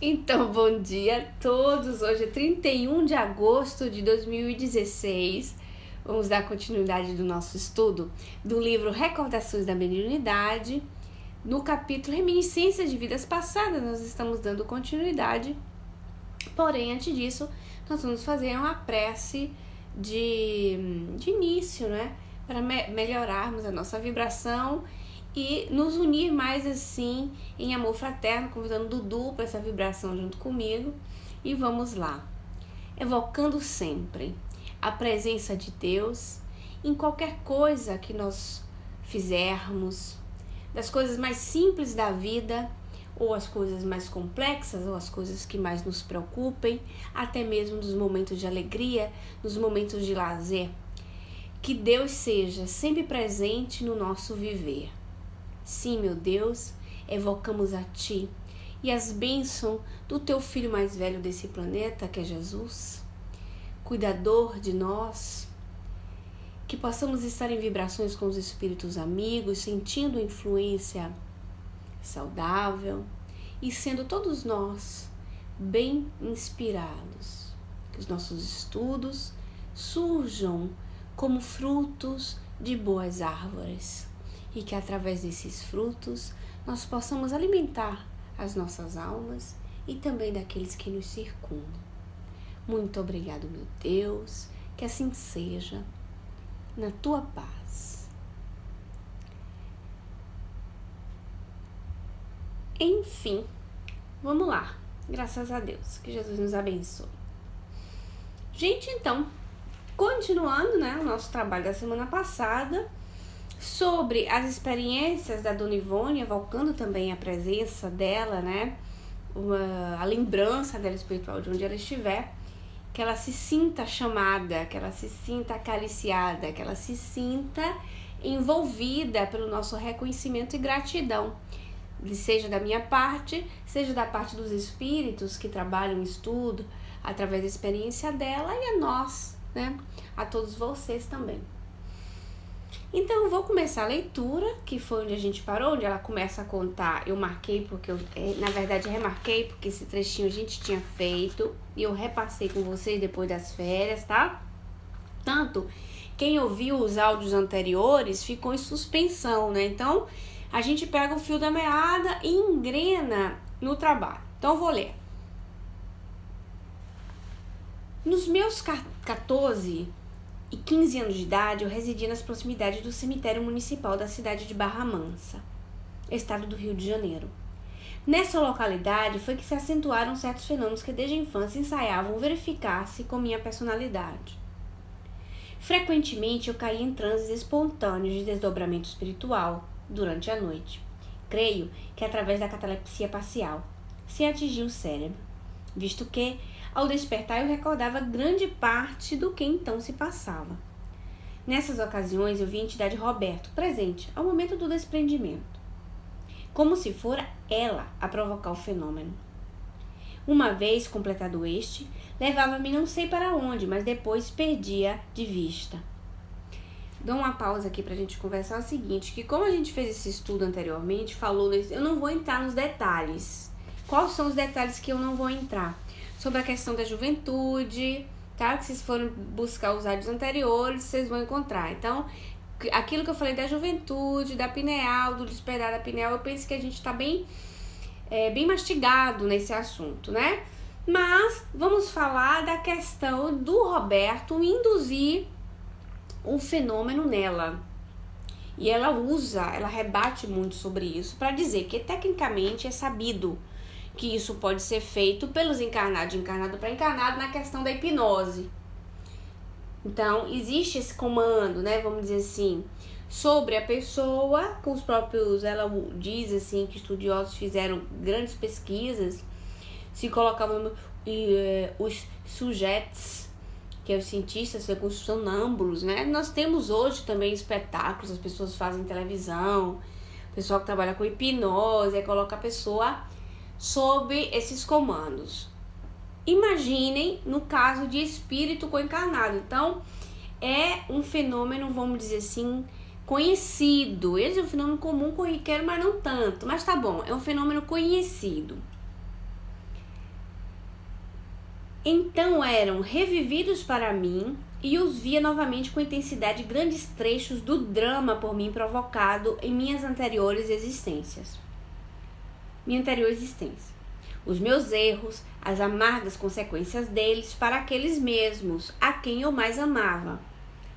Então, bom dia a todos. Hoje é 31 de agosto de 2016. Vamos dar continuidade do nosso estudo do livro Recordações da Mediunidade. No capítulo Reminiscências de Vidas Passadas, nós estamos dando continuidade. Porém, antes disso, nós vamos fazer uma prece de início, né? Para melhorarmos a nossa vibração e nos unir mais assim em amor fraterno, convidando o Dudu para essa vibração junto comigo. E vamos lá, evocando sempre a presença de Deus em qualquer coisa que nós fizermos, das coisas mais simples da vida, ou as coisas mais complexas, ou as coisas que mais nos preocupem, até mesmo nos momentos de alegria, nos momentos de lazer. Que Deus seja sempre presente no nosso viver. Sim, meu Deus, evocamos a Ti e as bênçãos do Teu Filho mais velho desse planeta, que é Jesus, cuidador de nós, que possamos estar em vibrações com os espíritos amigos, sentindo influência saudável e sendo todos nós bem inspirados. Que os nossos estudos surjam como frutos de boas árvores e que através desses frutos nós possamos alimentar as nossas almas e também daqueles que nos circundam. Muito obrigado, meu Deus, que assim seja, na Tua paz. Enfim, vamos lá, graças a Deus, que Jesus nos abençoe. Gente, então, continuando, né, o nosso trabalho da semana passada, sobre as experiências da Dona Ivone, evocando também a presença dela, né, a lembrança dela espiritual de onde ela estiver, que ela se sinta chamada, que ela se sinta acariciada, que ela se sinta envolvida pelo nosso reconhecimento e gratidão, seja da minha parte, seja da parte dos espíritos que trabalham o estudo através da experiência dela e a nós, né, a todos vocês também. Então eu vou começar a leitura, que foi onde a gente parou, onde ela começa a contar. Eu marquei porque na verdade remarquei porque esse trechinho a gente tinha feito e eu repassei com vocês depois das férias, tá? Tanto quem ouviu os áudios anteriores ficou em suspensão, né? Então a gente pega o fio da meada e engrena no trabalho. Então eu vou ler. Nos meus 14 e 15 anos de idade, eu residia nas proximidades do cemitério municipal da cidade de Barra Mansa, estado do Rio de Janeiro. Nessa localidade foi que se acentuaram certos fenômenos que desde a infância ensaiavam verificar-se com minha personalidade. Frequentemente eu caía em transes espontâneos de desdobramento espiritual durante a noite. Creio que através da catalepsia parcial, sem atingir o cérebro, visto que, ao despertar, eu recordava grande parte do que então se passava. Nessas ocasiões, eu vi a entidade Roberto presente ao momento do desprendimento, como se fora ela a provocar o fenômeno. Uma vez completado este, levava-me não sei para onde, mas depois perdia de vista. Dou uma pausa aqui para a gente conversar o seguinte, que como a gente fez esse estudo anteriormente, eu não vou entrar nos detalhes. Quais são os detalhes que eu não vou entrar? Sobre a questão da juventude, tá? Que vocês forem buscar os áudios anteriores, vocês vão encontrar. Então, aquilo que eu falei da juventude, da pineal, do despertar da pineal, eu penso que a gente tá bem mastigado nesse assunto, né? Mas vamos falar da questão do Roberto induzir um fenômeno nela. E ela rebate muito sobre isso para dizer que tecnicamente é sabido que isso pode ser feito pelos encarnados, de encarnado para encarnado, na questão da hipnose. Então, existe esse comando, né, vamos dizer assim, sobre a pessoa, com os próprios, ela diz assim, que estudiosos fizeram grandes pesquisas, se colocavam os sujeitos, que é os cientistas, com sonâmbulos, né, nós temos hoje também espetáculos, as pessoas fazem televisão, o pessoal que trabalha com hipnose, aí coloca a pessoa sob esses comandos. Imaginem no caso de espírito coencarnado. Então, é um fenômeno, vamos dizer assim, conhecido. Esse é um fenômeno comum, corriqueiro, mas não tanto. Mas tá bom, é um fenômeno conhecido. Então eram revividos para mim e os via novamente com intensidade grandes trechos do drama por mim provocado em minha anterior existência. Os meus erros, as amargas consequências deles para aqueles mesmos a quem eu mais amava.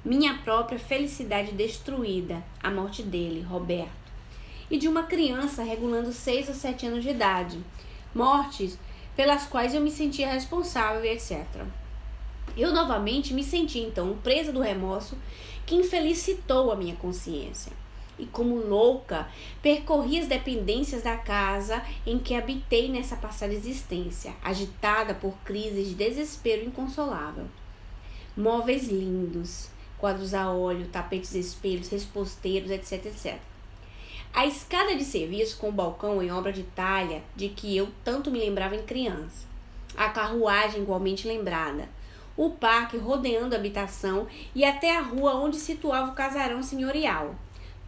Minha própria felicidade destruída, a morte dele, Roberto, e de uma criança regulando 6 ou 7 anos de idade, mortes pelas quais eu me sentia responsável, etc. Eu novamente me senti então presa do remorso que infelicitou a minha consciência. E como louca, percorri as dependências da casa em que habitei nessa passada existência, agitada por crises de desespero inconsolável. Móveis lindos, quadros a óleo, tapetes, espelhos, reposteiros, etc, etc. A escada de serviço com o balcão em obra de talha de que eu tanto me lembrava em criança. A carruagem igualmente lembrada. O parque rodeando a habitação e até a rua onde situava o casarão senhorial.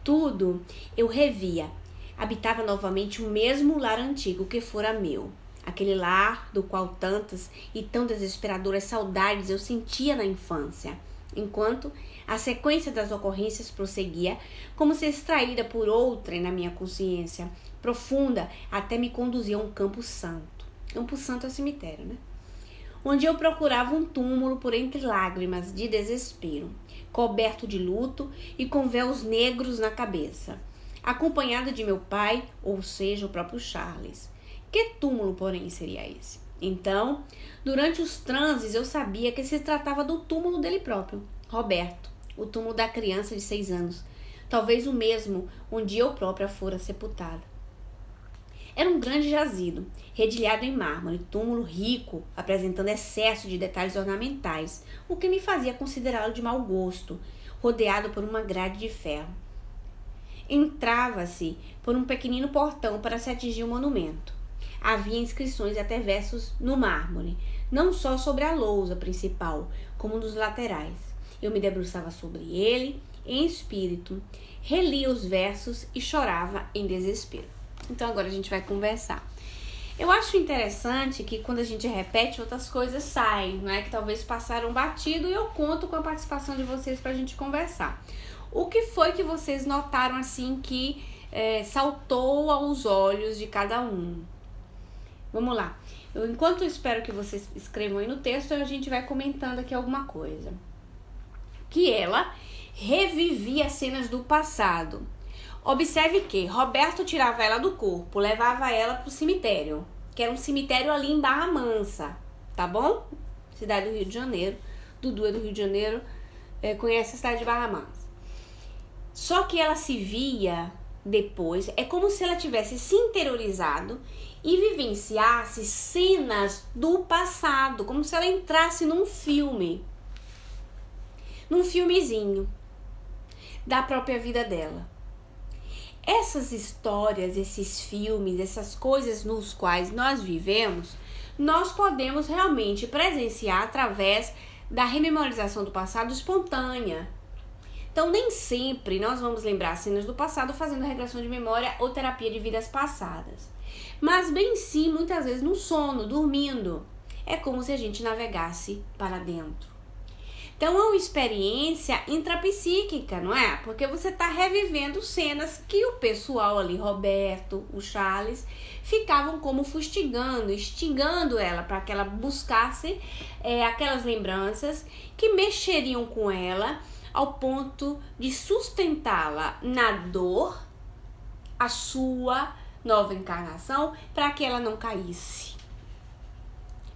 Tudo eu revia. Habitava novamente o mesmo lar antigo que fora meu. Aquele lar do qual tantas e tão desesperadoras saudades eu sentia na infância. Enquanto a sequência das ocorrências prosseguia, como se extraída por outrem na minha consciência, profunda, até me conduzia a um campo santo. Campo santo é o cemitério, né? Onde eu procurava um túmulo por entre lágrimas de desespero, coberto de luto e com véus negros na cabeça, acompanhado de meu pai, ou seja, o próprio Charles. Que túmulo, porém, seria esse? Então, durante os transes, eu sabia que se tratava do túmulo dele próprio, Roberto, o túmulo da criança de 6 anos, talvez o mesmo onde eu própria fora sepultada. Era um grande jazido, redilhado em mármore, túmulo rico, apresentando excesso de detalhes ornamentais, o que me fazia considerá-lo de mau gosto, rodeado por uma grade de ferro. Entrava-se por um pequenino portão para se atingir o monumento. Havia inscrições e até versos no mármore, não só sobre a lousa principal, como nos laterais. Eu me debruçava sobre ele, em espírito, relia os versos e chorava em desespero. Então agora a gente vai conversar. Eu acho interessante que quando a gente repete, outras coisas saem, né? Que talvez passaram batido, e eu conto com a participação de vocês pra gente conversar. O que foi que vocês notaram assim que saltou aos olhos de cada um? Vamos lá. Enquanto eu espero que vocês escrevam aí no texto, a gente vai comentando aqui alguma coisa. Que ela revivia cenas do passado. Observe que Roberto tirava ela do corpo, levava ela pro cemitério, que era um cemitério ali em Barra Mansa, tá bom? Cidade do Rio de Janeiro. Dudu é do Rio de Janeiro, conhece a cidade de Barra Mansa. Só que ela se via depois, é como se ela tivesse se interiorizado e vivenciasse cenas do passado, como se ela entrasse num filme, num filmezinho da própria vida dela. Essas histórias, esses filmes, essas coisas nos quais nós vivemos, nós podemos realmente presenciar através da rememorização do passado espontânea. Então, nem sempre nós vamos lembrar cenas do passado fazendo regressão de memória ou terapia de vidas passadas. Mas bem sim, muitas vezes no sono, dormindo. É como se a gente navegasse para dentro. Então, é uma experiência intrapsíquica, não é? Porque você está revivendo cenas que o pessoal ali, Roberto, o Charles, ficavam como fustigando, instigando ela para que ela buscasse aquelas lembranças que mexeriam com ela ao ponto de sustentá-la na dor, a sua nova encarnação, para que ela não caísse.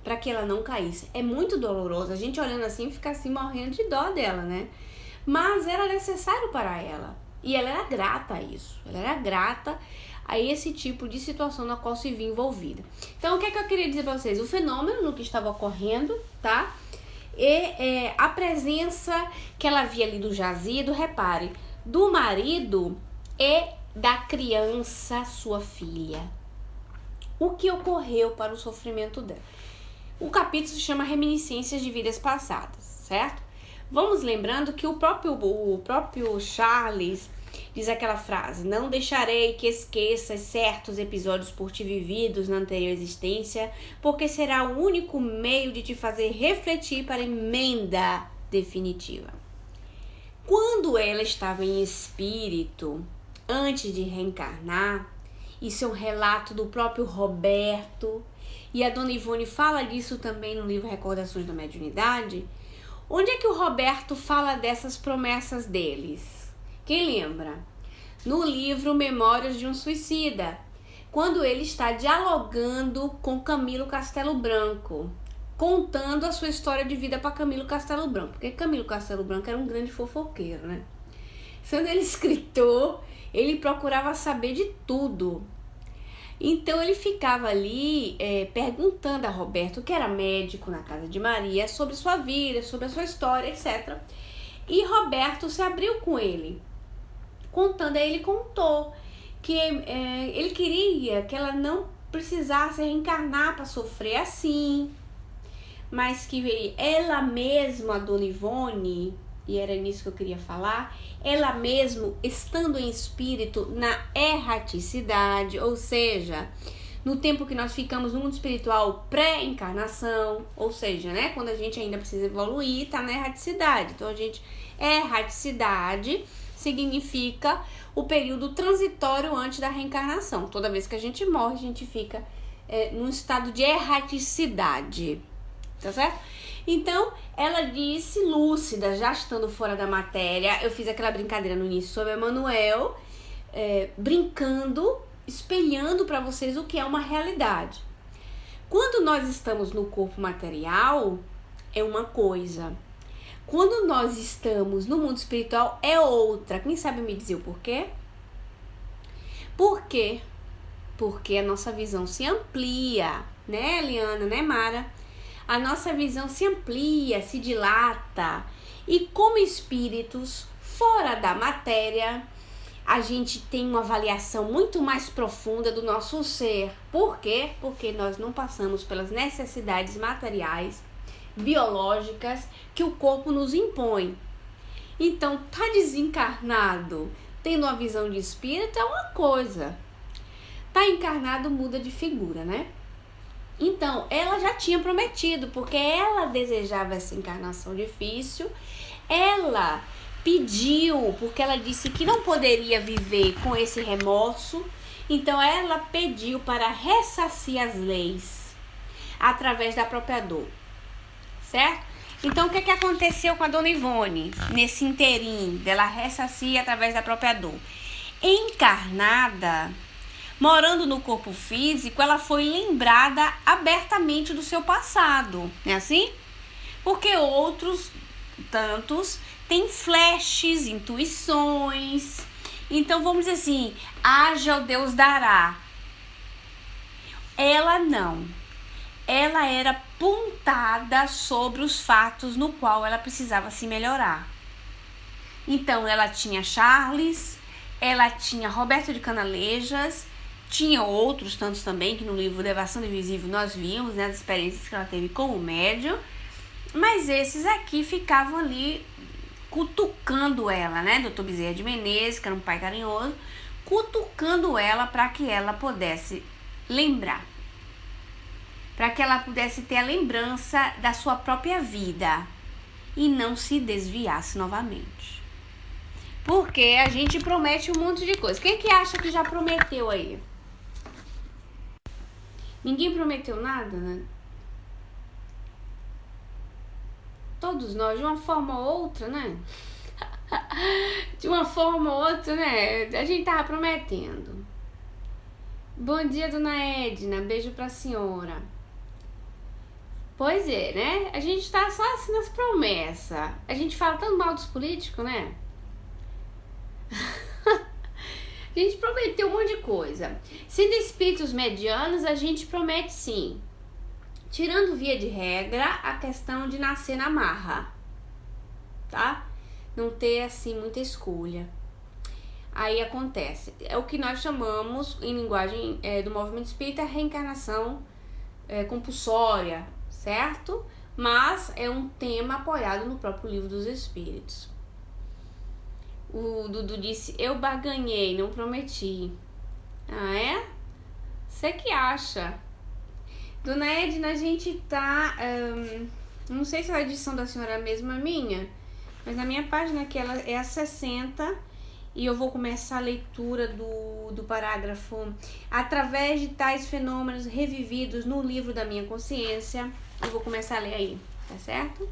Para que ela não caísse. É muito doloroso. A gente olhando assim, fica assim morrendo de dó dela, né? Mas era necessário para ela. E ela era grata a isso. Ela era grata a esse tipo de situação na qual se via envolvida. Então, o que é que eu queria dizer para vocês? O fenômeno no que estava ocorrendo, tá? E a presença que ela via ali do jazido, repare, do marido e da criança, sua filha. O que ocorreu para o sofrimento dela? O capítulo se chama Reminiscências de Vidas Passadas, certo? Vamos lembrando que o próprio Charles, Diz aquela frase: não deixarei que esqueças certos episódios por ti vividos na anterior existência, porque será o único meio de te fazer refletir para a emenda definitiva. Quando ela estava em espírito, antes de reencarnar, isso é um relato do próprio Roberto, e a Dona Ivone fala disso também no livro Recordações da Mediunidade. Onde é que o Roberto fala dessas promessas deles? Quem lembra? No livro Memórias de um Suicida, quando ele está dialogando com Camilo Castelo Branco, contando a sua história de vida para Camilo Castelo Branco, porque Camilo Castelo Branco era um grande fofoqueiro, né? Sendo ele escritor, ele procurava saber de tudo. Então ele ficava ali perguntando a Roberto, que era médico na casa de Maria, sobre sua vida, sobre a sua história, etc. E Roberto se abriu com ele, contando. Aí ele contou que ele queria que ela não precisasse reencarnar para sofrer assim, mas que ela mesma, a Dona Ivone, e era nisso que eu queria falar, ela mesmo estando em espírito na erraticidade, ou seja, no tempo que nós ficamos no mundo espiritual pré-encarnação, ou seja, né, quando a gente ainda precisa evoluir, tá na erraticidade. Então, erraticidade significa o período transitório antes da reencarnação. Toda vez que a gente morre, a gente fica num estado de erraticidade, tá certo? Então, ela disse, lúcida, já estando fora da matéria, eu fiz aquela brincadeira no início sobre Emmanuel, brincando, espelhando para vocês o que é uma realidade. Quando nós estamos no corpo material, é uma coisa. Quando nós estamos no mundo espiritual, é outra. Quem sabe me dizer o porquê? Por quê? Porque a nossa visão se amplia, né, Eliana, né, Mara? A nossa visão se amplia, se dilata, e como espíritos fora da matéria, a gente tem uma avaliação muito mais profunda do nosso ser. Por quê? Porque nós não passamos pelas necessidades materiais, biológicas, que o corpo nos impõe. Então, tá desencarnado, tendo uma visão de espírito é uma coisa. Tá encarnado, muda de figura, né? Então, ela já tinha prometido, porque ela desejava essa encarnação difícil, ela pediu, porque ela disse que não poderia viver com esse remorso, então ela pediu para ressarcir as leis, através da própria dor, certo? Então, o que aconteceu com a Dona Ivone, nesse inteirinho dela ressarcir através da própria dor? Encarnada, morando no corpo físico, ela foi lembrada abertamente do seu passado, não é assim? Porque outros tantos têm flashes, intuições. Então, vamos dizer assim, haja o Deus dará. Ela não. Ela era pontada sobre os fatos no qual ela precisava se melhorar. Então, ela tinha Charles, ela tinha Roberto de Canalejas, tinha outros tantos também, que no livro Elevação Invisível nós vimos, né, as experiências que ela teve como médium, mas esses aqui ficavam ali cutucando ela, né, Dr. Bezerra de Menezes, que era um pai carinhoso, cutucando ela para que ela pudesse lembrar, para que ela pudesse ter a lembrança da sua própria vida e não se desviasse novamente. Porque a gente promete um monte de coisa. Quem que acha que já prometeu aí? Ninguém prometeu nada, né? Todos nós, de uma forma ou outra, né? De uma forma ou outra, né? A gente tava prometendo. Bom dia, dona Edna. Beijo pra senhora. Pois é, né? A gente tá só assim nas promessas. A gente fala tão mal dos políticos, né? A gente prometeu um monte de coisa. Sendo espíritos medianos, a gente promete sim. Tirando via de regra a questão de nascer na marra, tá? Não ter assim muita escolha. Aí acontece. É o que nós chamamos, em linguagem do movimento espírita, reencarnação compulsória, certo? Mas é um tema apoiado no próprio Livro dos Espíritos. O Dudu disse, eu barganhei, não prometi. Ah, é? Você que acha? Dona Edna, a gente tá... não sei se a edição da senhora é a mesma minha, mas na minha página aqui ela é a 60 e eu vou começar a leitura do parágrafo. Através de tais fenômenos revividos no livro da minha consciência, eu vou começar a ler aí, tá certo?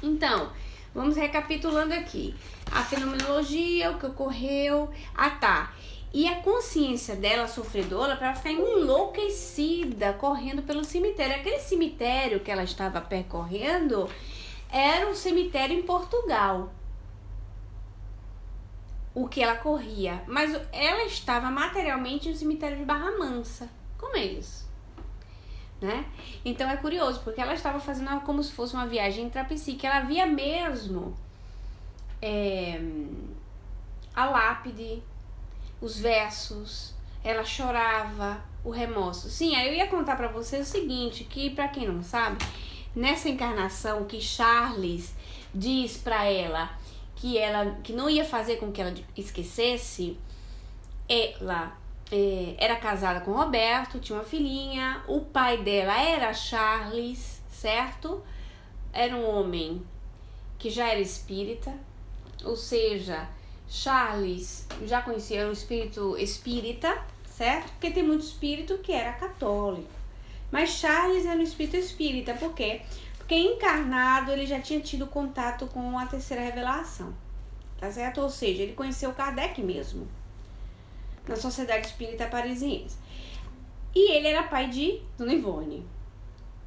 Então, vamos recapitulando aqui. A fenomenologia, o que ocorreu... Ah, tá. E a consciência dela, sofredora, para ela ficar enlouquecida, correndo pelo cemitério. Aquele cemitério que ela estava percorrendo era um cemitério em Portugal. O que ela corria. Mas ela estava materialmente no cemitério de Barra Mansa. Como é isso? Né? Então é curioso, porque ela estava fazendo como se fosse uma viagem intrapsíquica. Ela via mesmo a lápide, os versos, ela chorava, o remorso. Sim, aí eu ia contar pra vocês o seguinte, que pra quem não sabe, nessa encarnação que Charles diz pra ela que não ia fazer com que ela esquecesse, ela era casada com Roberto, tinha uma filhinha, o pai dela era Charles, certo? Era um homem que já era espírita, ou seja, Charles já conhecia o espírito espírita, certo? Porque tem muito espírito que era católico. Mas Charles era um espírito espírita, por quê? Porque encarnado ele já tinha tido contato com a terceira revelação, tá certo? Ou seja, ele conheceu Kardec mesmo, na Sociedade Espírita Parisiense. E ele era pai de Dona Ivone,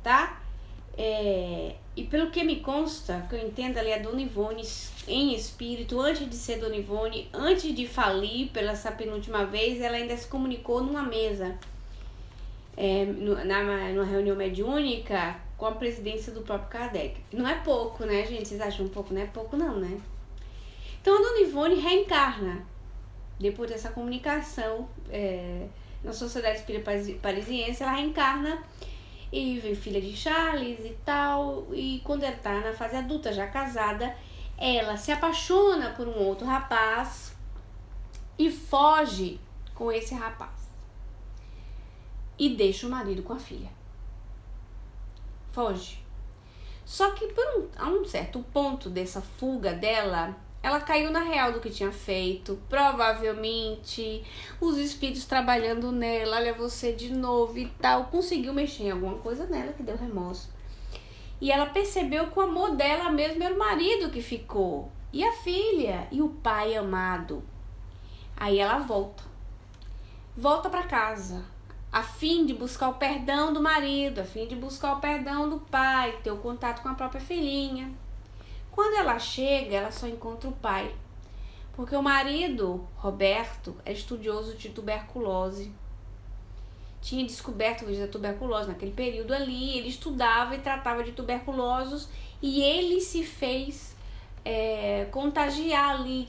tá? E pelo que me consta, que eu entendo ali, a Dona Ivone em espírito, antes de ser Dona Ivone, antes de falir pela essa penúltima vez, ela ainda se comunicou numa mesa, numa reunião mediúnica, com a presidência do próprio Kardec. Não é pouco, né, gente? Vocês acham pouco? Não é pouco não, né? Então a Dona Ivone reencarna, depois dessa comunicação, na Sociedade Espírita Parisiense, ela reencarna e vem filha de Charles e tal, e quando ela tá na fase adulta, já casada, ela se apaixona por um outro rapaz e foge com esse rapaz. E deixa o marido com a filha. Foge. Só que a um certo ponto dessa fuga dela, ela caiu na real do que tinha feito. Provavelmente os espíritos trabalhando nela, olha você de novo e tal, conseguiu mexer em alguma coisa nela que deu remorso. E ela percebeu que o amor dela mesmo era o marido que ficou, e a filha, e o pai amado. Aí ela volta para casa, a fim de buscar o perdão do marido, a fim de buscar o perdão do pai, ter o contato com a própria filhinha. Quando ela chega, ela só encontra o pai, porque o marido, Roberto, é estudioso de tuberculose. Tinha descoberto a tuberculose naquele período ali, ele estudava e tratava de tuberculosos e ele se fez contagiar ali.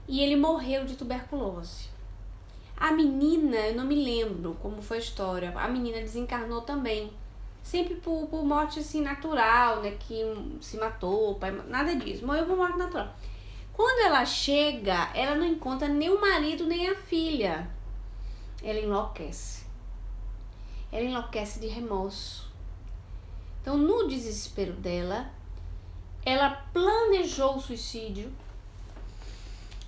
E ele morreu de tuberculose. A menina, eu não me lembro como foi a história, a menina desencarnou também. Sempre por morte assim natural, né? Que se matou, pai, nada disso. Morreu por morte natural. Quando ela chega, ela não encontra nem o marido nem a filha. Ela enlouquece. Ela enlouquece de remorso. Então, no desespero dela, ela planejou o suicídio.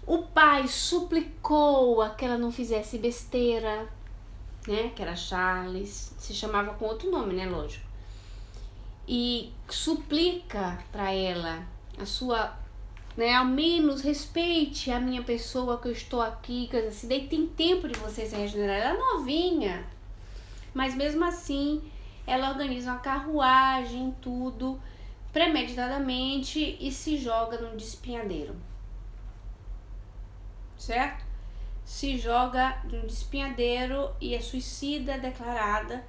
O pai suplicou que ela não fizesse besteira, né, que era Charles, se chamava com outro nome, né, lógico, e suplica para ela a sua, né, ao menos respeite a minha pessoa, que eu estou aqui, coisa assim, daí tem tempo de você se regenerar. Ela é novinha, mas mesmo assim ela organiza uma carruagem, tudo, premeditadamente, e se joga num despenhadeiro, certo? Se joga de um despenhadeiro e é suicida declarada,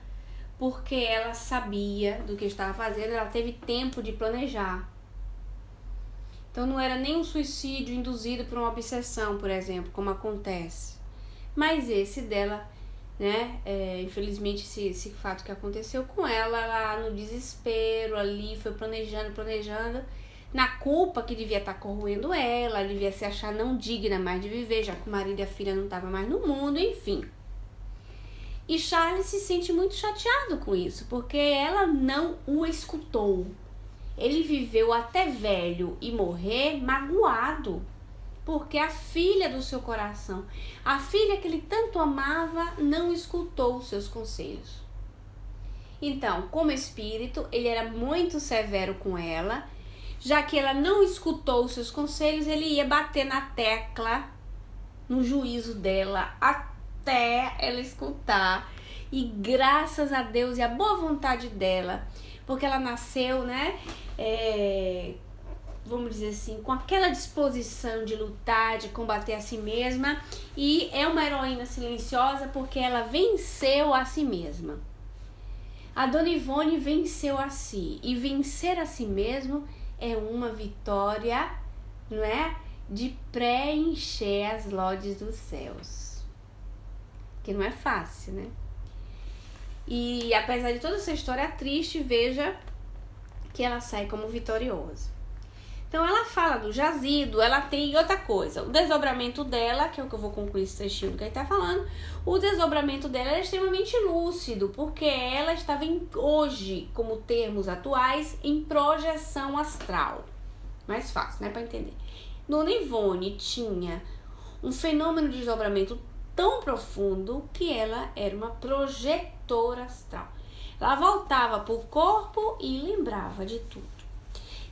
porque ela sabia do que estava fazendo, ela teve tempo de planejar. Então não era nem um suicídio induzido por uma obsessão, por exemplo, como acontece. Mas esse dela, né, infelizmente esse fato que aconteceu com ela, lá no desespero ali, foi planejando, na culpa que devia estar corroendo ela devia se achar não digna mais de viver, já que o marido e a filha não estavam mais no mundo, enfim. E Charles se sente muito chateado com isso, porque ela não o escutou. Ele viveu até velho e morrer magoado, porque a filha do seu coração, a filha que ele tanto amava, não escutou os seus conselhos. Então, como espírito, ele era muito severo com ela. Já que ela não escutou os seus conselhos, ele ia bater na tecla, no juízo dela, até ela escutar. E graças a Deus e a boa vontade dela, porque ela nasceu, né, vamos dizer assim, com aquela disposição de lutar, de combater a si mesma. E é uma heroína silenciosa porque ela venceu a si mesma. A Dona Ivone venceu a si. E vencer a si mesmo é uma vitória, não é? De preencher as lódes dos céus. Que não é fácil, né? E apesar de toda essa história triste, veja que ela sai como vitoriosa. Então ela fala do jazido, ela tem outra coisa. O desdobramento dela, que é o que eu vou concluir esse trechinho que ele tá falando, o desdobramento dela é extremamente lúcido, porque ela estava hoje, como termos atuais, em projeção astral. Mais fácil, né, para entender. Dona Ivone tinha um fenômeno de desdobramento tão profundo que ela era uma projetora astral. Ela voltava para o corpo e lembrava de tudo,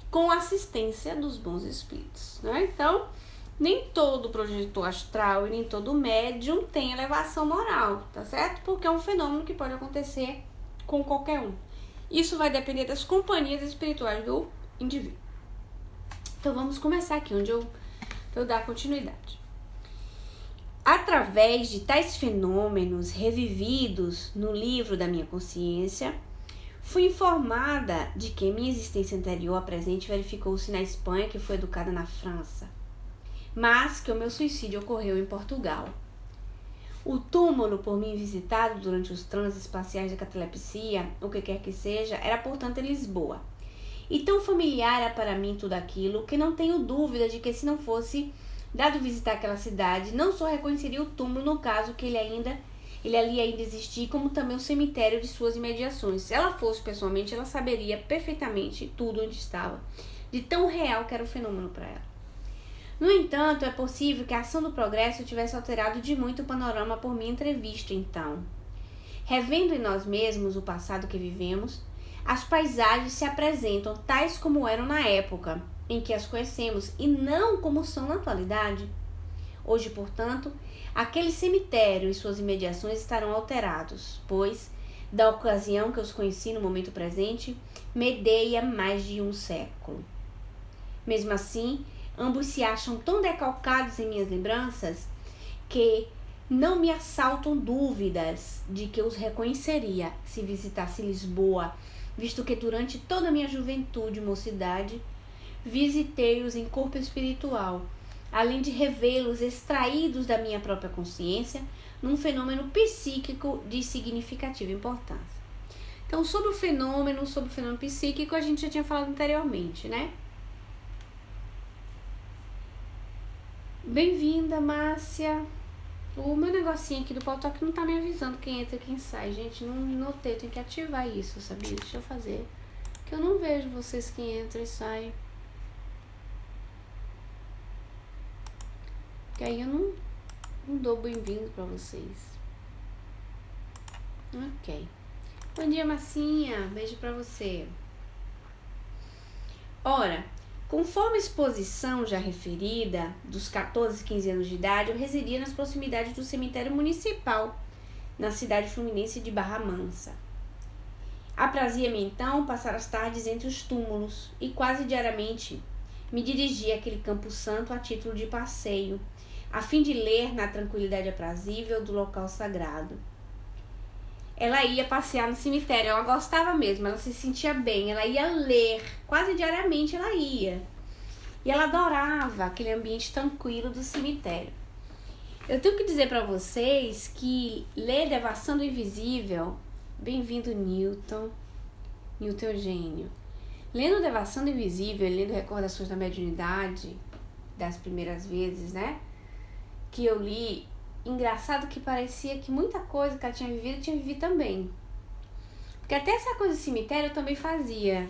com assistência dos bons espíritos, né? Então, nem todo projetor astral e nem todo médium tem elevação moral, tá certo? Porque é um fenômeno que pode acontecer com qualquer um. Isso vai depender das companhias espirituais do indivíduo. Então, vamos começar aqui, onde eu dar continuidade. Através de tais fenômenos revividos no livro da minha consciência, fui informada de que minha existência anterior à presente verificou-se na Espanha, que fui educada na França, mas que o meu suicídio ocorreu em Portugal. O túmulo por mim visitado durante os transes espaciais da catalepsia, o que quer que seja, era portanto em Lisboa. E tão familiar era para mim tudo aquilo, que não tenho dúvida de que se não fosse dado visitar aquela cidade, não só reconheceria o túmulo no caso que ele ali ainda existia, como também o cemitério de suas imediações. Se ela fosse pessoalmente, ela saberia perfeitamente tudo onde estava, de tão real que era o fenômeno para ela. No entanto, é possível que a ação do progresso tivesse alterado de muito o panorama por minha entrevista, então. Revendo em nós mesmos o passado que vivemos, as paisagens se apresentam tais como eram na época em que as conhecemos e não como são na atualidade. Hoje, portanto, aquele cemitério e suas imediações estarão alterados, pois, da ocasião que os conheci no momento presente, medeia mais de um século. Mesmo assim, ambos se acham tão decalcados em minhas lembranças que não me assaltam dúvidas de que os reconheceria se visitasse Lisboa, visto que durante toda a minha juventude e mocidade visitei-os em corpo espiritual, além de revê-los extraídos da minha própria consciência num fenômeno psíquico de significativa importância. Então, sobre o fenômeno psíquico, a gente já tinha falado anteriormente, né? Bem-vinda, Márcia. O meu negocinho aqui do Pautoque não tá me avisando quem entra e quem sai, gente. Não notei, eu tenho que ativar isso, sabia? Deixa eu fazer. Que eu não vejo vocês que entram e saem. Que aí eu não dou bem-vindo pra vocês. Ok. Bom dia, Massinha. Beijo pra você. Ora, conforme a exposição já referida, dos 14 e 15 anos de idade, eu residia nas proximidades do cemitério municipal, na cidade fluminense de Barra Mansa. Aprazia-me então passar as tardes entre os túmulos e quase diariamente me dirigia àquele campo santo a título de passeio, a fim de ler na tranquilidade aprazível do local sagrado. Ela ia passear no cemitério, ela gostava mesmo, ela se sentia bem, ela ia ler, quase diariamente ela ia. E ela adorava aquele ambiente tranquilo do cemitério. Eu tenho que dizer para vocês que ler Devassando o Invisível, bem-vindo Newton Eugênio, Lendo Devassando Invisível, lendo Recordações da Mediunidade, das primeiras vezes, né? Que eu li, engraçado que parecia que muita coisa que ela tinha vivido também. Porque até essa coisa do cemitério eu também fazia.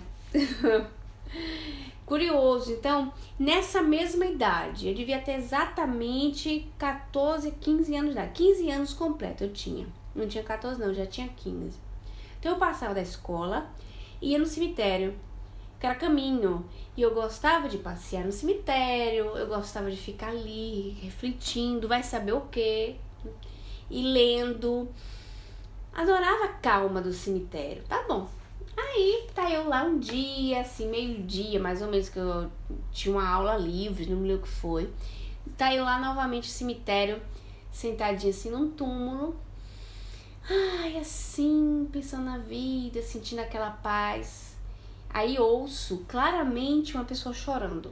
Curioso. Então, nessa mesma idade, eu devia ter exatamente 14, 15 anos de idade. 15 anos completo eu tinha. Não tinha 14 não, já tinha 15. Então eu passava da escola, ia no cemitério, que era caminho. E eu gostava de passear no cemitério, eu gostava de ficar ali, refletindo, vai saber o quê, e lendo. Adorava a calma do cemitério, tá bom. Aí, tá eu lá um dia, assim, meio-dia, mais ou menos, que eu tinha uma aula livre, não me lembro o que foi. Tá eu lá novamente no cemitério, sentadinha assim num túmulo. Ai, assim, pensando na vida, sentindo aquela paz. Aí ouço claramente uma pessoa chorando.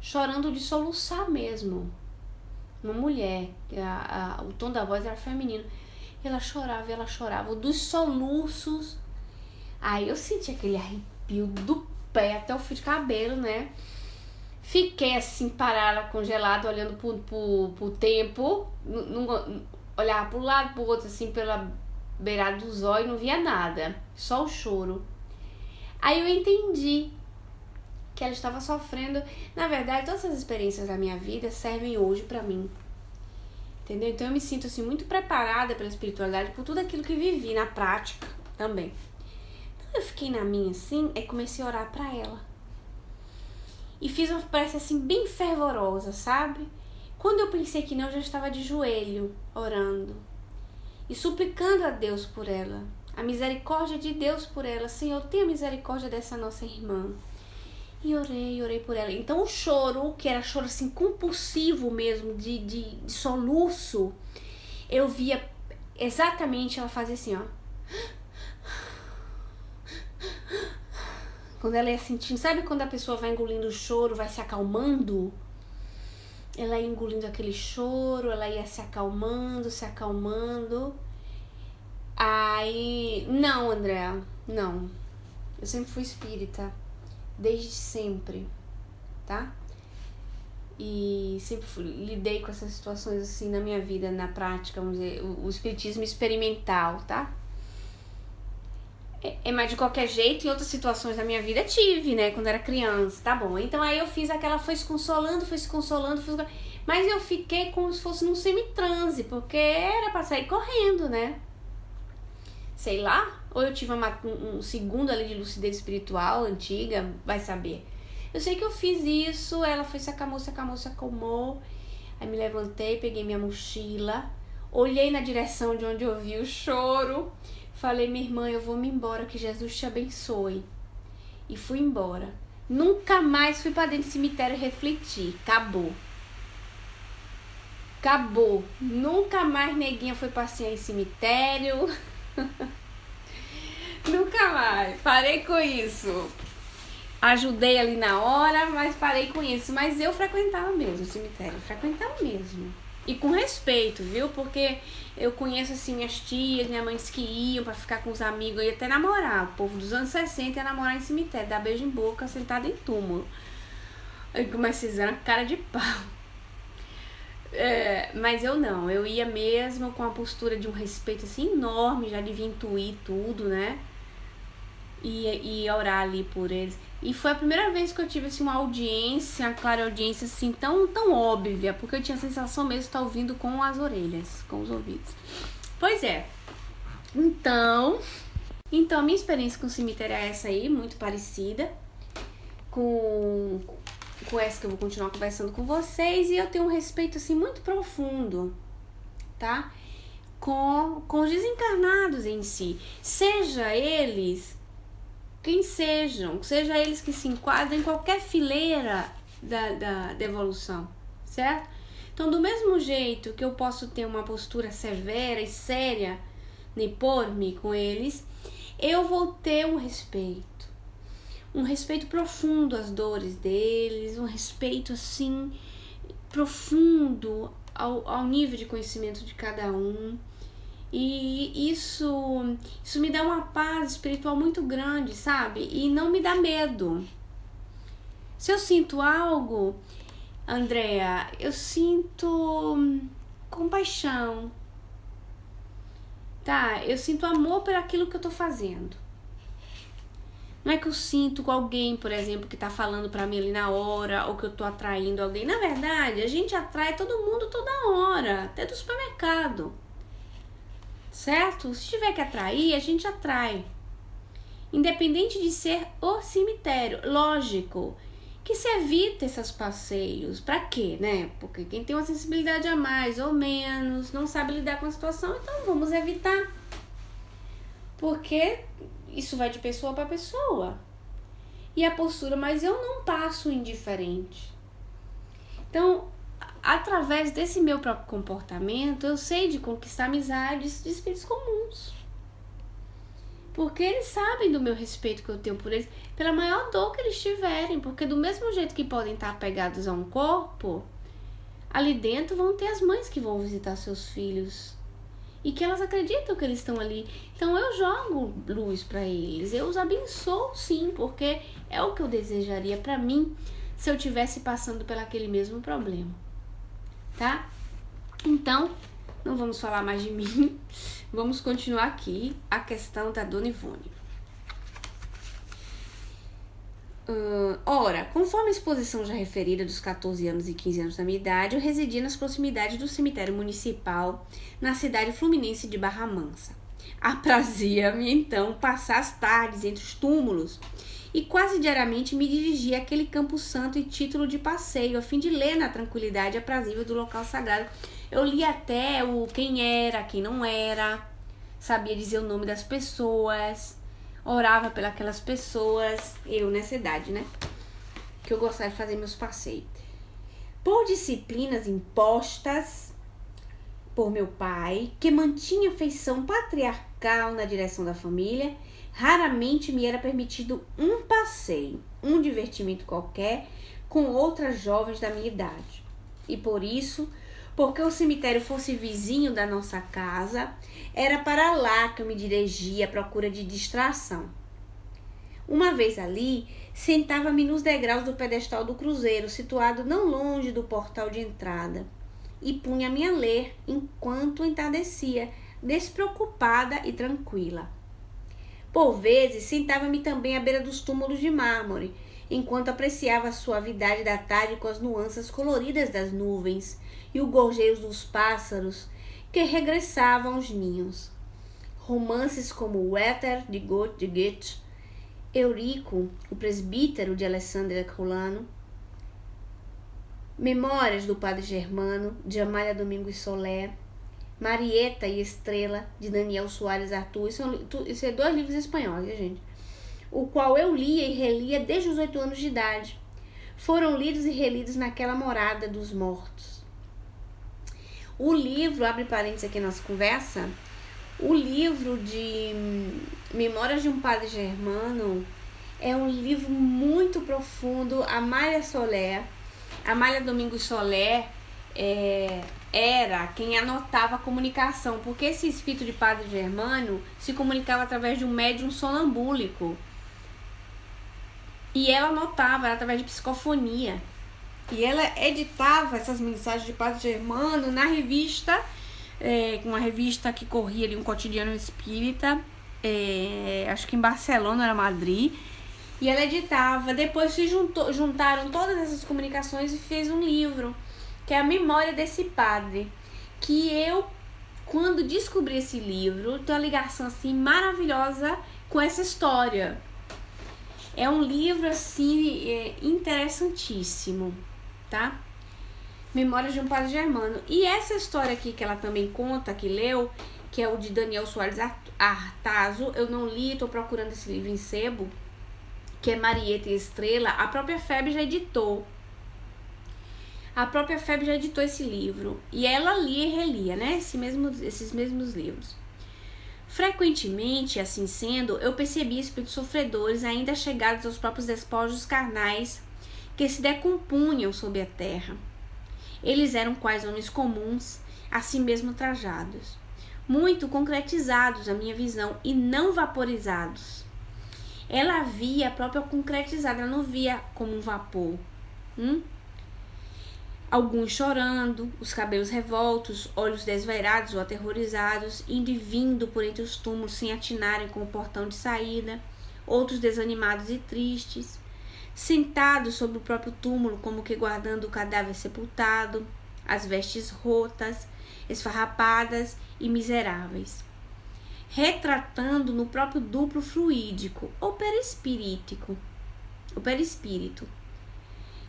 Chorando de soluçar mesmo. Uma mulher, o tom da voz era feminino. Ela chorava, dos soluços. Aí eu senti aquele arrepio do pé até o fio de cabelo, né? Fiquei assim, parada, congelada, olhando pro tempo. Olhava pro lado, pro outro, assim, pela beirada dos olhos, não via nada. Só o choro. Aí eu entendi que ela estava sofrendo. Na verdade, todas essas experiências da minha vida servem hoje pra mim. Entendeu? Então eu me sinto assim muito preparada pela espiritualidade por tudo aquilo que vivi na prática também. Então eu fiquei na minha assim e comecei a orar pra ela. E fiz uma prece assim bem fervorosa, sabe? Quando eu pensei que não, eu já estava de joelho orando e suplicando a Deus por ela. A misericórdia de Deus por ela. Senhor, tenha misericórdia dessa nossa irmã. E orei por ela. Então o choro, que era choro assim compulsivo mesmo, de soluço, eu via exatamente ela fazer assim, ó. Quando ela ia sentindo, sabe quando a pessoa vai engolindo o choro, vai se acalmando? Ela ia engolindo aquele choro, ela ia se acalmando. Aí, não, André, não. Eu sempre fui espírita. Desde sempre, tá? E sempre lidei com essas situações assim na minha vida, na prática, vamos dizer, o espiritismo experimental, tá? Mas de qualquer jeito, em outras situações da minha vida tive, né? Quando era criança, tá bom. Então aí eu fiz aquela, foi se consolando. Mas eu fiquei como se fosse num semitranse, porque era pra sair correndo, né? Sei lá, ou eu tive um segundo ali de lucidez espiritual antiga, vai saber. Eu sei que eu fiz isso, ela foi, se acalmou. Aí me levantei, peguei minha mochila, olhei na direção de onde eu vi o choro, falei, minha irmã, eu vou me embora, que Jesus te abençoe. E fui embora. Nunca mais fui pra dentro do cemitério refletir, acabou. Nunca mais neguinha foi passear em cemitério. Nunca mais, parei com isso. Ajudei ali na hora, mas parei com isso. Mas eu frequentava mesmo o cemitério, frequentava mesmo. E com respeito, viu? Porque eu conheço assim minhas tias, minha mãe que iam pra ficar com os amigos, eu ia até namorar. O povo dos anos 60 ia namorar em cemitério, dar beijo em boca, sentado em túmulo. Aí comecei a fizeram a cara de pau. Mas eu não, eu ia mesmo com a postura de um respeito assim enorme, já devia intuir tudo, né? E orar ali por eles. E foi a primeira vez que eu tive assim, uma audiência, uma clareaudiência assim, tão óbvia, porque eu tinha a sensação mesmo de estar ouvindo com as orelhas, com os ouvidos. Pois é. Então a minha experiência com o cemitério é essa aí, muito parecida com essa que eu vou continuar conversando com vocês. E eu tenho um respeito assim muito profundo, tá? Com os desencarnados em si, seja eles quem sejam, seja eles que se enquadrem em qualquer fileira da evolução, certo? Então, do mesmo jeito que eu posso ter uma postura severa e séria, nem por-me com eles, eu vou ter um respeito profundo às dores deles, um respeito assim profundo ao nível de conhecimento de cada um. E isso me dá uma paz espiritual muito grande, sabe? E não me dá medo. Se eu sinto algo, Andréa, eu sinto compaixão, tá? Eu sinto amor por aquilo que eu tô fazendo. Não é que eu sinto com alguém, por exemplo, que tá falando pra mim ali na hora, ou que eu tô atraindo alguém. Na verdade, a gente atrai todo mundo toda hora, até do supermercado. Certo? Se tiver que atrair, a gente atrai. Independente de ser o cemitério. Lógico que se evita esses passeios. Pra quê, né? Porque quem tem uma sensibilidade a mais ou menos, não sabe lidar com a situação, então vamos evitar. Porque isso vai de pessoa para pessoa. E a postura, mas eu não passo indiferente. Então, através desse meu próprio comportamento, eu sei de conquistar amizades de espíritos comuns. Porque eles sabem do meu respeito que eu tenho por eles, pela maior dor que eles tiverem. Porque do mesmo jeito que podem estar apegados a um corpo, ali dentro vão ter as mães que vão visitar seus filhos. E que elas acreditam que eles estão ali. Então eu jogo luz para eles. Eu os abençoo sim, porque é o que eu desejaria para mim se eu estivesse passando por aquele mesmo problema. Tá? Então, não vamos falar mais de mim. Vamos continuar aqui a questão da Dona Ivone. Ora, conforme a exposição já referida dos 14 anos e 15 anos da minha idade, eu residia nas proximidades do cemitério municipal, na cidade fluminense de Barra Mansa. Aprazia-me, então, passar as tardes entre os túmulos e quase diariamente me dirigia àquele campo santo e título de passeio, a fim de ler na tranquilidade aprazível do local sagrado. Eu li até o quem era, quem não era, sabia dizer o nome das pessoas, orava pelas pessoas, eu nessa idade, né? Que eu gostava de fazer meus passeios. Por disciplinas impostas por meu pai, que mantinha feição patriarcal na direção da família, raramente me era permitido um passeio, um divertimento qualquer com outras jovens da minha idade. E por isso, porque o cemitério fosse vizinho da nossa casa, era para lá que eu me dirigia à procura de distração. Uma vez ali, sentava-me nos degraus do pedestal do cruzeiro, situado não longe do portal de entrada, e punha-me a ler enquanto entardecia, despreocupada e tranquila. Por vezes, sentava-me também à beira dos túmulos de mármore, enquanto apreciava a suavidade da tarde com as nuances coloridas das nuvens e o gorjeio dos pássaros que regressavam aos ninhos. Romances como Werther de Goethe, Eurico, o presbítero de Alessandria Colano, Memórias do Padre Germano, de Amália Domingos Solé, Marieta e Estrela, de Daniel Soares Artur. Isso é 2 livros espanhóis, gente? O qual eu lia e relia desde os 8 anos de idade. Foram lidos e relidos naquela morada dos mortos. O livro, abre parênteses aqui na nossa conversa, o livro de Memórias de um Padre Germano é um livro muito profundo. Amália Domingos Solé era quem anotava a comunicação, porque esse espírito de Padre Germano se comunicava através de um médium sonambúlico. E ela anotava através de psicofonia. E ela editava essas mensagens de Padre Germano na revista, uma revista que corria ali, um cotidiano espírita, acho que em Barcelona, era Madrid. E ela editava, depois se juntaram todas essas comunicações e fez um livro, que é a memória desse padre, que eu, quando descobri esse livro, tenho uma ligação assim maravilhosa com essa história. É um livro assim interessantíssimo, tá? Memórias de um Padre Germano. E essa história aqui que ela também conta, que leu, que é o de Daniel Soares Artazo, eu não li, tô procurando esse livro em sebo, que é Marieta e Estrela. A própria FEB já editou. Esse livro. E ela lia e relia, né? Esses mesmos livros. Frequentemente, assim sendo, eu percebia espíritos sofredores ainda chegados aos próprios despojos carnais que se decompunham sob a terra. Eles eram quais homens comuns, assim mesmo trajados. muito concretizados, a minha visão, e não vaporizados. Ela via a própria concretizada, ela não via como um vapor. Alguns chorando, os cabelos revoltos, olhos desvairados ou aterrorizados, indo e vindo por entre os túmulos sem atinarem com o portão de saída, outros desanimados e tristes, sentados sobre o próprio túmulo como que guardando o cadáver sepultado, as vestes rotas, esfarrapadas e miseráveis, retratando no próprio duplo fluídico ou perispírito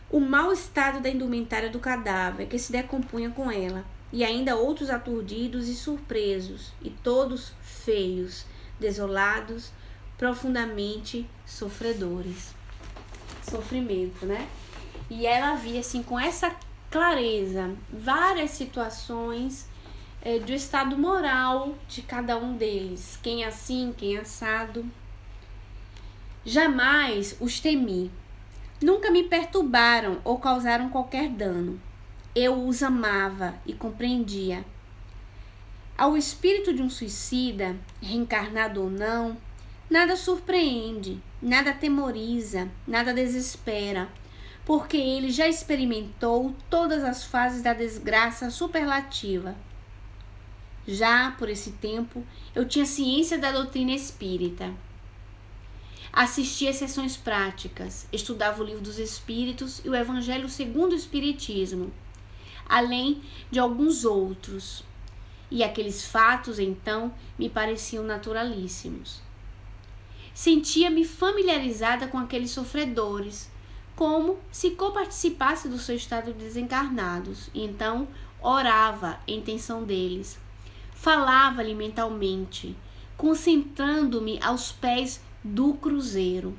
o mau estado da indumentária do cadáver que se decompunha com ela, e ainda outros aturdidos e surpresos, e todos feios, desolados, profundamente sofredores. Sofrimento, né? E ela via assim com essa clareza várias situações do estado moral de cada um deles, quem assim, quem assado. Jamais os temi, nunca me perturbaram ou causaram qualquer dano. Eu os amava e compreendia. Ao espírito de um suicida, reencarnado ou não, nada surpreende, nada atemoriza, nada desespera, porque ele já experimentou todas as fases da desgraça superlativa. Já por esse tempo, eu tinha ciência da doutrina espírita. Assistia a sessões práticas, estudava o Livro dos Espíritos e o Evangelho segundo o Espiritismo, além de alguns outros. E aqueles fatos, então, me pareciam naturalíssimos. Sentia-me familiarizada com aqueles sofredores, como se coparticipasse do seu estado de desencarnados, e então orava em intenção deles. Falava-lhe mentalmente, concentrando-me aos pés do cruzeiro,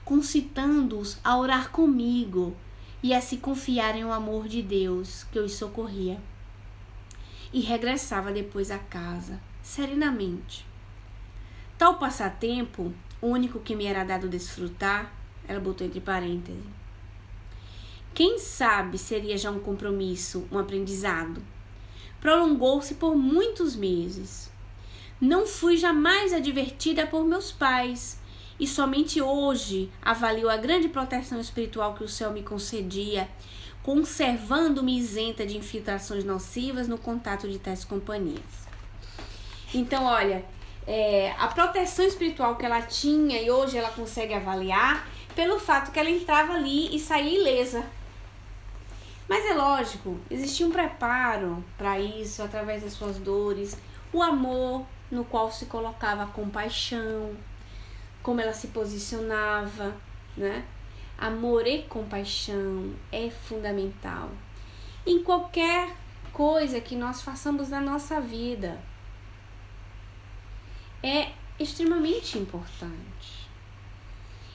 concitando-os a orar comigo e a se confiarem ao amor de Deus que os socorria. E regressava depois a casa, serenamente. Tal passatempo, único que me era dado desfrutar, ela botou entre parênteses, quem sabe seria já um compromisso, um aprendizado, prolongou-se por muitos meses. Não fui jamais advertida por meus pais, e somente hoje avalio a grande proteção espiritual que o céu me concedia, conservando-me isenta de infiltrações nocivas no contato de tais companhias. Então, olha, a proteção espiritual que ela tinha, e hoje ela consegue avaliar, pelo fato que ela entrava ali e saía ilesa. Mas é lógico, existia um preparo para isso, através das suas dores, o amor no qual se colocava a compaixão, como ela se posicionava, né? Amor e compaixão é fundamental em qualquer coisa que nós façamos na nossa vida. É extremamente importante.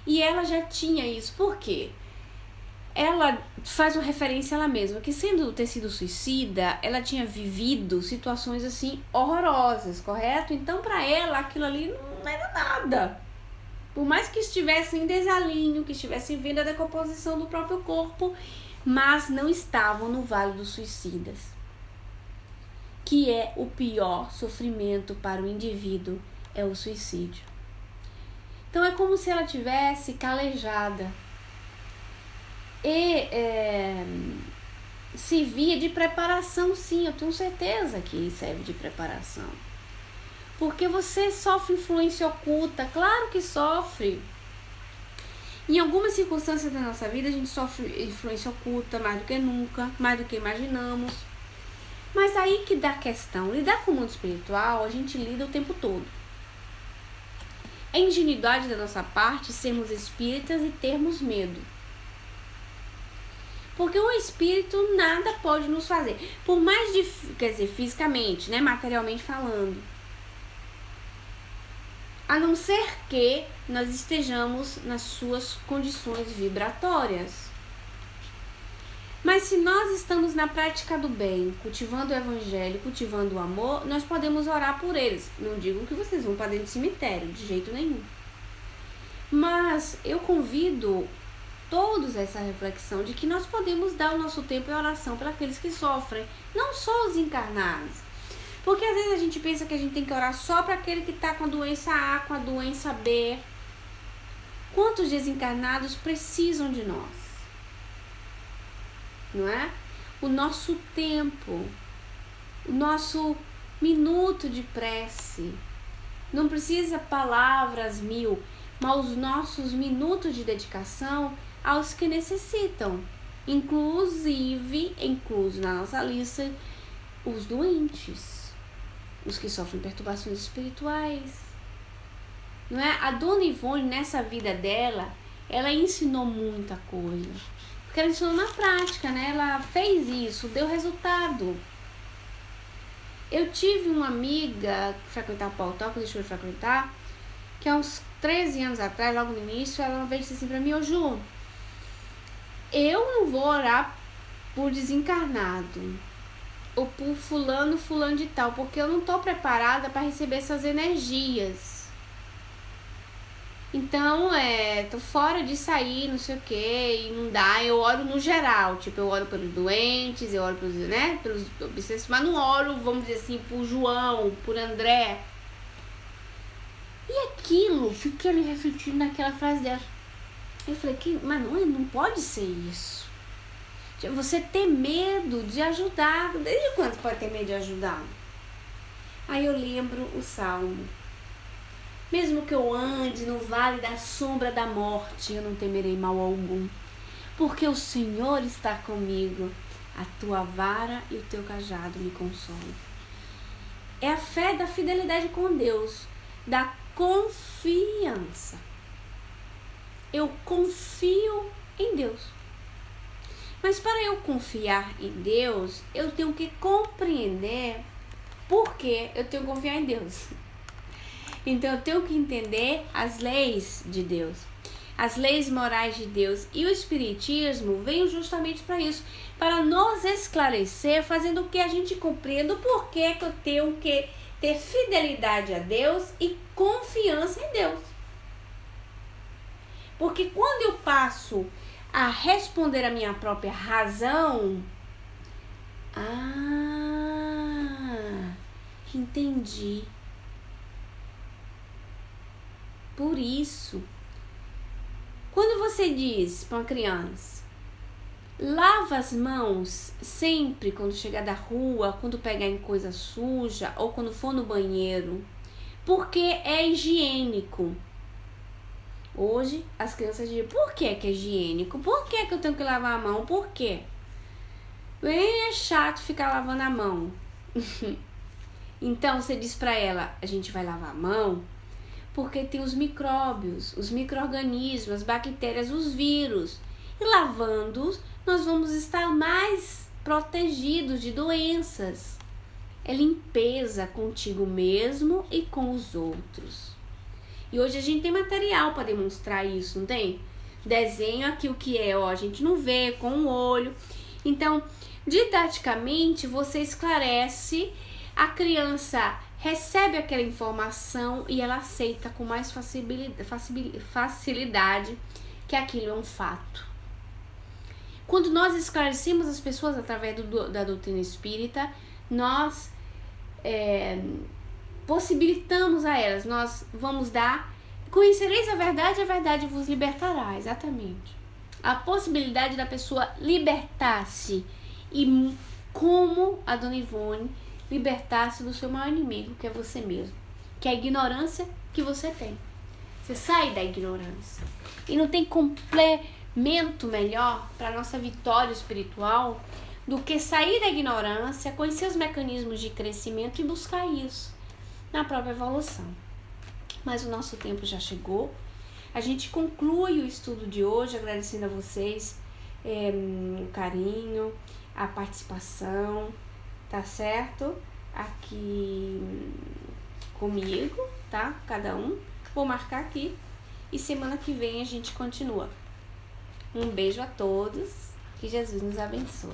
E ela já tinha isso. Por quê? Ela faz uma referência a ela mesma, que ter sido suicida, ela tinha vivido situações assim horrorosas, correto? Então para ela aquilo ali não era nada. Por mais que estivesse em desalinho, que estivesse vendo a decomposição do próprio corpo, mas não estavam no Vale dos Suicidas, que é o pior sofrimento para o indivíduo, é o suicídio. Então é como se ela tivesse calejada e servia de preparação, sim, eu tenho certeza que serve de preparação. Porque você sofre influência oculta, claro que sofre. Em algumas circunstâncias da nossa vida a gente sofre influência oculta mais do que nunca, mais do que imaginamos. Mas aí que dá a questão, lidar com o mundo espiritual a gente lida o tempo todo. É ingenuidade da nossa parte sermos espíritas e termos medo. Porque o espírito nada pode nos fazer, por mais fisicamente, né, materialmente falando, a não ser que nós estejamos nas suas condições vibratórias. Mas se nós estamos na prática do bem, cultivando o evangelho, cultivando o amor, nós podemos orar por eles. Não digo que vocês vão para dentro do cemitério, de jeito nenhum. Mas eu convido todos a essa reflexão de que nós podemos dar o nosso tempo em oração para aqueles que sofrem, não só os encarnados, Porque às vezes a gente pensa que a gente tem que orar só para aquele que está com a doença A, com a doença B. Quantos desencarnados precisam de nós? Não é? O nosso tempo, o nosso minuto de prece. Não precisa palavras mil, mas os nossos minutos de dedicação aos que necessitam. Inclusive, incluso na nossa lista, os doentes, os que sofrem perturbações espirituais. Não é? A Dona Ivone, nessa vida dela, ela ensinou muita coisa. Porque ela ensinou na prática, né? Ela fez isso, deu resultado. Eu tive uma amiga que frequentava o Pau Talk, deixou de frequentar, que há uns 13 anos atrás, logo no início, ela uma vez disse assim pra mim: ô Ju, eu não vou orar por desencarnado, ou por fulano de tal, porque eu não tô preparada para receber essas energias. Então, tô fora de sair, não sei o que, e não dá. Eu oro no geral, tipo, eu oro pelos doentes, eu oro pelos, né, pelos obsessos, mas não oro, vamos dizer assim, por João, por André. E aquilo, fiquei ali refletindo naquela frase dela. Eu falei, mas não pode ser isso. Você ter medo de ajudar. Desde quando você pode ter medo de ajudar? Aí eu lembro o Salmo. Mesmo que eu ande no vale da sombra da morte, eu não temerei mal algum, porque o Senhor está comigo, a tua vara e o teu cajado me consolam. É a fé da fidelidade com Deus, da confiança. Eu confio em Deus. Mas para eu confiar em Deus, eu tenho que compreender por que eu tenho que confiar em Deus. Então eu tenho que entender as leis de Deus, as leis morais de Deus. E o Espiritismo veio justamente para isso, para nos esclarecer, fazendo com que a gente compreenda o porquê que eu tenho que ter fidelidade a Deus e confiança em Deus. Porque quando eu passo a responder a minha própria razão, entendi. Por isso, quando você diz para uma criança, lava as mãos sempre quando chegar da rua, quando pegar em coisa suja ou quando for no banheiro, porque é higiênico. Hoje as crianças dizem, por que é higiênico? Por que eu tenho que lavar a mão? Por quê? É chato ficar lavando a mão. Então você diz para ela, a gente vai lavar a mão porque tem os micróbios, os micro-organismos, as bactérias, os vírus. E lavando-os, nós vamos estar mais protegidos de doenças. É limpeza contigo mesmo e com os outros. E hoje a gente tem material para demonstrar isso, não tem? Desenho aqui o que é, a gente não vê com o olho. Então, didaticamente, você esclarece, a criança recebe aquela informação e ela aceita com mais facilidade que aquilo é um fato. Quando nós esclarecemos as pessoas através da doutrina espírita, nós possibilitamos a elas, nós vamos dar, conhecereis a verdade vos libertará, exatamente. A possibilidade da pessoa libertar-se e como a Dona Ivone libertar-se do seu maior inimigo, que é você mesmo, que é a ignorância que você tem. Você sai da ignorância. E não tem complemento melhor para a nossa vitória espiritual do que sair da ignorância, conhecer os mecanismos de crescimento e buscar isso na própria evolução. Mas o nosso tempo já chegou. A gente conclui o estudo de hoje agradecendo a vocês o carinho, a participação, tá certo? Aqui comigo, tá? Cada um. Vou marcar aqui e semana que vem a gente continua. Um beijo a todos, que Jesus nos abençoe.